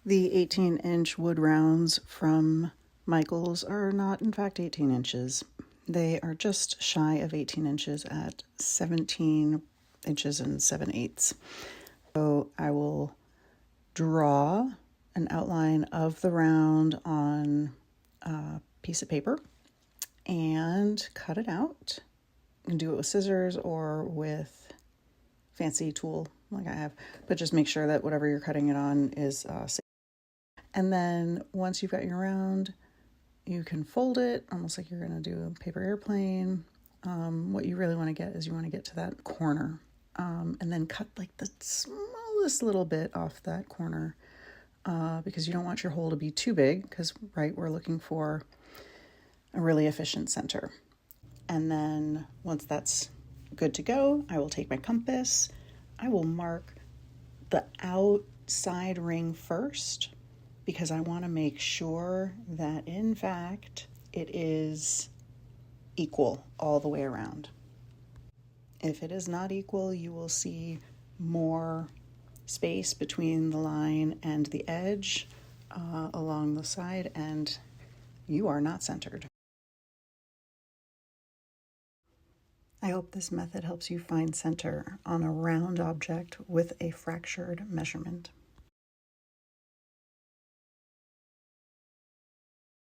The 18-inch wood rounds from Michaels are not, in fact, 18 inches. They are just shy of 18 inches at 17 inches and 7/8. So I will draw an outline of the round on a piece of paper and cut it out. You can do it with scissors or with fancy tool like I have, but just make sure that whatever you're cutting it on is safe. And then once you've got your round, you can fold it almost like you're going to do a paper airplane. What you really want to get is you want to get to that corner, and then cut like the smallest little bit off that corner, because you don't want your hole to be too big, because we're looking for a really efficient center. And then once that's good to go, I will take my compass. I will mark the outside ring first, because I want to make sure that, in fact, it is equal all the way around. If it is not equal, you will see more space between the line and the edge along the side, and you are not centered. I hope this method helps you find center on a round object with a fractured measurement.